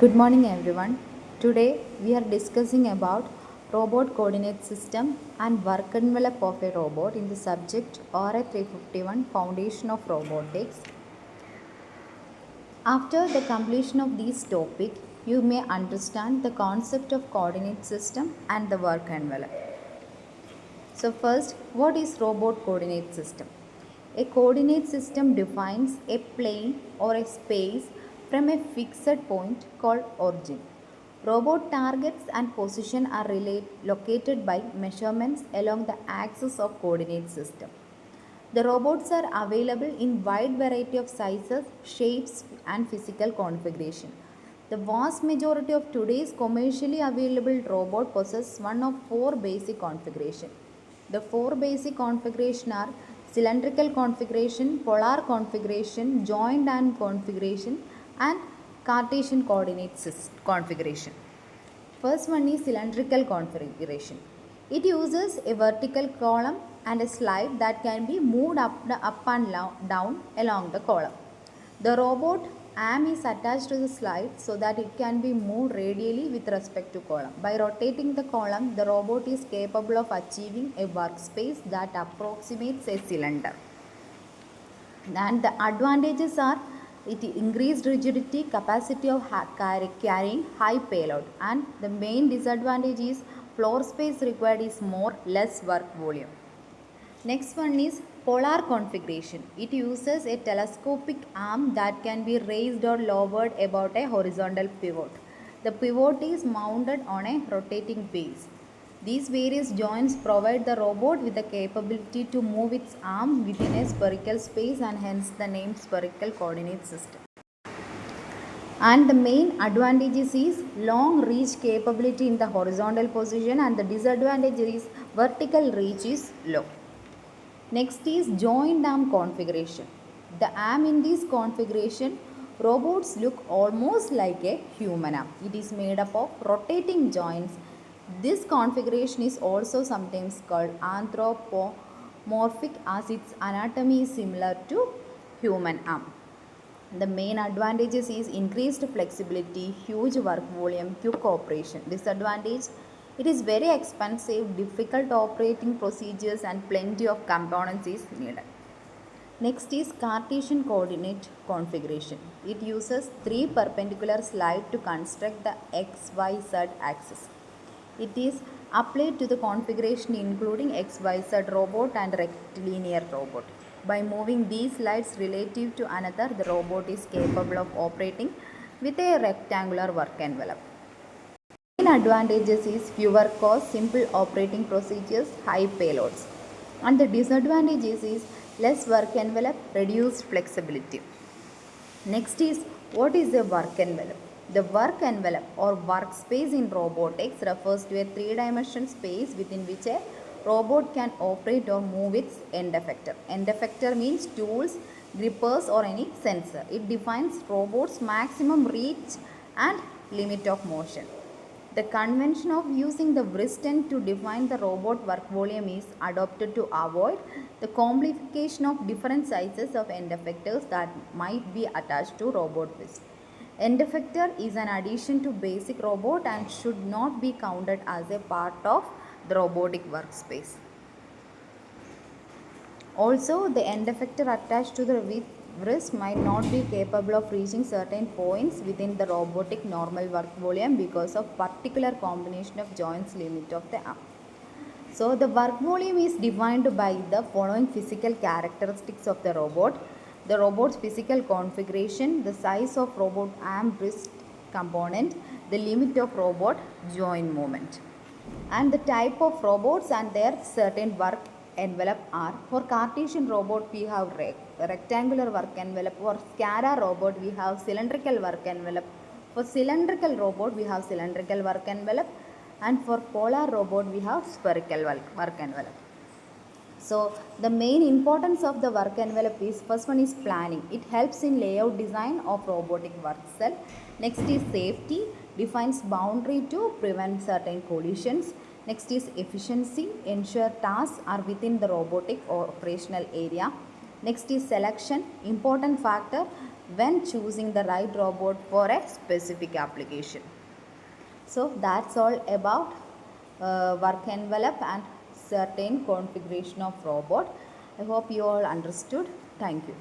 Good morning everyone. Today we are discussing about robot coordinate system and work envelope of a robot in the subject RA 351 Foundation of Robotics. After the completion of this topic, you may understand the concept of coordinate system and the work envelope. So first, what is robot coordinate system? A coordinate system defines a plane or a space from a fixed point called origin. Robot targets and position are located by measurements along the axis of coordinate system. The robots are available in wide variety of sizes, shapes and physical configuration. The vast majority of today's commercially available robot possess one of four basic configurations. The four basic configurations are cylindrical configuration, polar configuration, joint arm configuration and Cartesian coordinate configuration. First one is cylindrical configuration. It uses a vertical column and a slide that can be moved up and down along the column. The robot arm is attached to the slide so that it can be moved radially with respect to column. By rotating the column, the robot is capable of achieving a workspace that approximates a cylinder. And the advantages are it increased rigidity, capacity of carrying high payload, and the main disadvantage is floor space required is more, less work volume. Next one is polar configuration. It uses a telescopic arm that can be raised or lowered about a horizontal pivot. The pivot is mounted on a rotating base. These various joints provide the robot with the capability to move its arm within a spherical space and hence the name spherical coordinate system. And the main advantages is long reach capability in the horizontal position and the disadvantage is vertical reach is low. Next is joint arm configuration. The arm in this configuration, robots look almost like a human arm. It is made up of rotating joints. This configuration is also sometimes called anthropomorphic as its anatomy is similar to human arm. The main advantages is increased flexibility, huge work volume, quick operation. Disadvantage, it is very expensive, difficult operating procedures and plenty of components is needed. Next is Cartesian coordinate configuration. It uses three perpendicular slides to construct the XYZ axis. It is applied to the configuration including XYZ robot and rectilinear robot. By moving these slides relative to another, the robot is capable of operating with a rectangular work envelope. Main advantages is fewer costs, simple operating procedures, high payloads. And the disadvantages is less work envelope, reduced flexibility. Next is what is a work envelope? The work envelope or workspace in robotics refers to a three-dimensional space within which a robot can operate or move its end effector. End effector means tools, grippers or any sensor. It defines robot's maximum reach and limit of motion. The convention of using the wrist end to define the robot work volume is adopted to avoid the complication of different sizes of end effectors that might be attached to robot wrist. End effector is an addition to basic robot and should not be counted as a part of the robotic workspace. Also, the end effector attached to the wrist might not be capable of reaching certain points within the robotic normal work volume because of particular combination of joints limit of the arm. So the work volume is defined by the following physical characteristics of the robot. The robot's physical configuration, the size of robot arm wrist component, the limit of robot joint movement. And the type of robots and their certain work envelope are. For Cartesian robot we have rectangular work envelope. For SCARA robot we have cylindrical work envelope. For cylindrical robot we have cylindrical work envelope and for polar robot we have spherical work envelope. So the main importance of the work envelope is first one is planning. It helps in layout design of robotic work cell. Next is safety, defines boundary to prevent certain collisions. Next is efficiency, ensure tasks are within the robotic or operational area. Next is selection, important factor when choosing the right robot for a specific application. So that's all about work envelope and certain configuration of robot. I hope you all understood. Thank you.